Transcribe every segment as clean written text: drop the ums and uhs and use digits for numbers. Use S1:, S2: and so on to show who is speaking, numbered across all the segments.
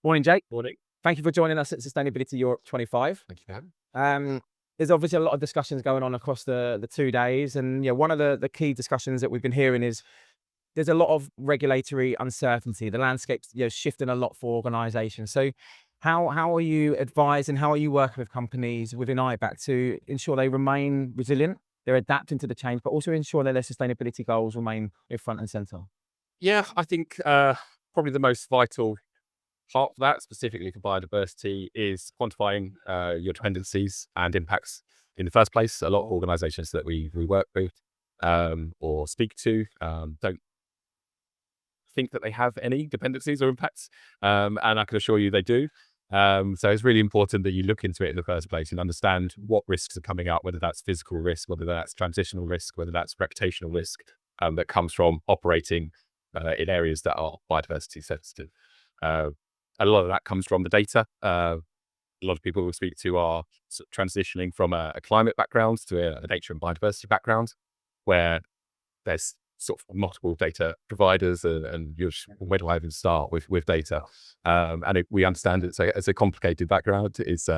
S1: Morning, Jake.
S2: Morning.
S1: Thank you for joining us at Sustainability Europe 25.
S2: Thank you for having me.
S1: There's obviously a lot of discussions going on across the 2 days. And one of the key discussions that we've been hearing is there's a lot of regulatory uncertainty. The landscape's shifting a lot for organizations. So how are you advising, how are you working with companies within IBAT to ensure they remain resilient, they're adapting to the change, but also ensure that their sustainability goals remain front and center?
S2: Yeah, I think probably the most vital part of that, specifically for biodiversity, is quantifying your dependencies and impacts in the first place. A lot of organizations that we work with or speak to don't think that they have any dependencies or impacts, and I can assure you they do. So it's really important that you look into it in the first place and understand what risks are coming out, whether that's physical risk, whether that's transitional risk, whether that's reputational risk that comes from operating in areas that are biodiversity sensitive. A lot of that comes from the data. A lot of people we speak to are transitioning from a climate background to a nature and biodiversity background, where there's sort of multiple data providers, and where do I even start with data? We understand it's a complicated background. It's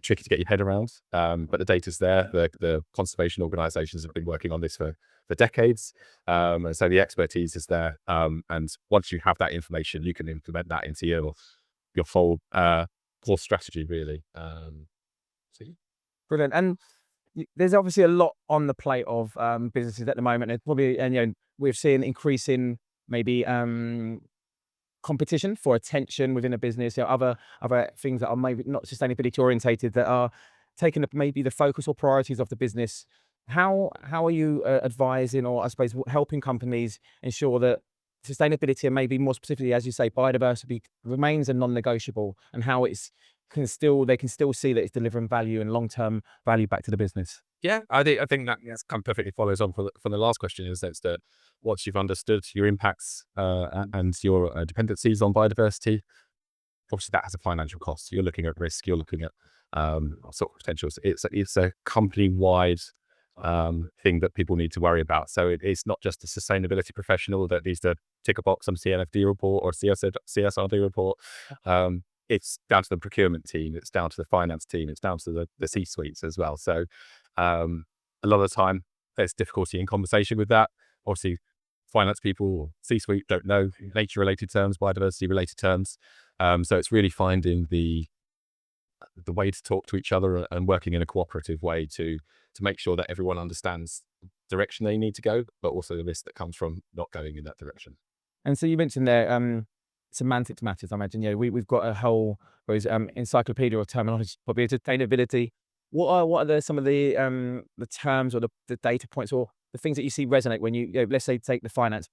S2: tricky to get your head around, but the data's there. The conservation organizations have been working on this for decades, and so the expertise is there. And once you have that information, you can implement that into your full core strategy, really.
S1: Brilliant. And there's obviously a lot on the plate of businesses at the moment. It's probably, and we've seen increasing maybe competition for attention within a business. Other things that are maybe not sustainability orientated that are taking maybe the focus or priorities of the business. How are you advising, or I suppose helping companies ensure that sustainability, and maybe more specifically, as you say, biodiversity remains a non-negotiable, and how they can still see that it's delivering value and long-term value back to the business?
S2: Yeah, I think that kind of perfectly follows on from the last question, is that once you've understood your impacts and your dependencies on biodiversity, obviously that has a financial cost. You're looking at risk, you're looking at sort of potentials. It's a company-wide thing that people need to worry about. So it's not just a sustainability professional that needs to tick a box on CNFD report or CSRD report. It's down to the procurement team, it's down to the finance team, it's down to the C-suites as well. So a lot of the time there's difficulty in conversation with that. Obviously, finance people or C-suite don't know nature-related terms, biodiversity-related terms. So it's really finding the way to talk to each other and working in a cooperative way to make sure that everyone understands the direction they need to go, but also the risk that comes from not going in that direction.
S1: And so you mentioned there, semantics matters. I imagine, we've got a whole encyclopedia of terminology, probably sustainability. What are some of the terms or the data points or the things that you see resonate when let's say take the finance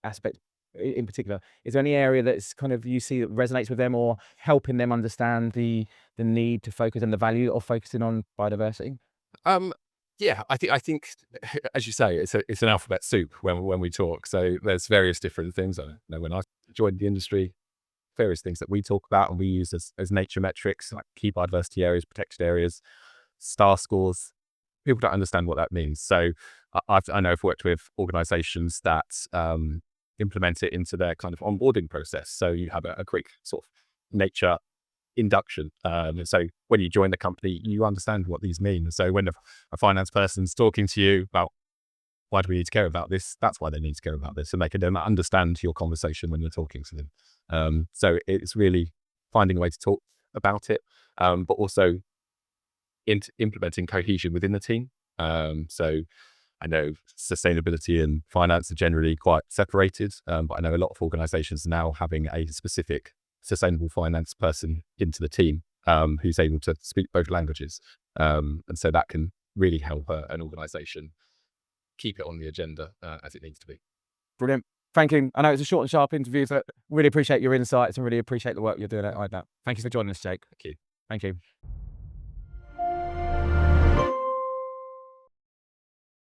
S1: aspect in particular? Is there any area that's kind of you see that resonates with them, or helping them understand the need to focus and the value of focusing on biodiversity?
S2: Yeah, I think, as you say, it's an alphabet soup when we talk. So there's various different things. I know when I joined the industry, various things that we talk about and we use as nature metrics, like key biodiversity areas, protected areas, star scores. People don't understand what that means. So I know I've worked with organizations that implement it into their kind of onboarding process. So you have a quick sort of nature induction. So when you join the company, you understand what these mean. So when a finance person's talking to you about why do we need to care about this, that's why they need to care about this, and making them understand your conversation when you're talking to them. So it's really finding a way to talk about it, but also implementing cohesion within the team. So I know sustainability and finance are generally quite separated, but I know a lot of organizations are now having a specific sustainable finance person into the team who's able to speak both languages. And so that can really help an organization keep it on the agenda as it needs to be.
S1: Brilliant. Thank you. I know it's a short and sharp interview, but really appreciate your insights and really appreciate the work you're doing at IBAT. Thank you for joining us, Jake.
S2: Thank you.
S1: Thank you.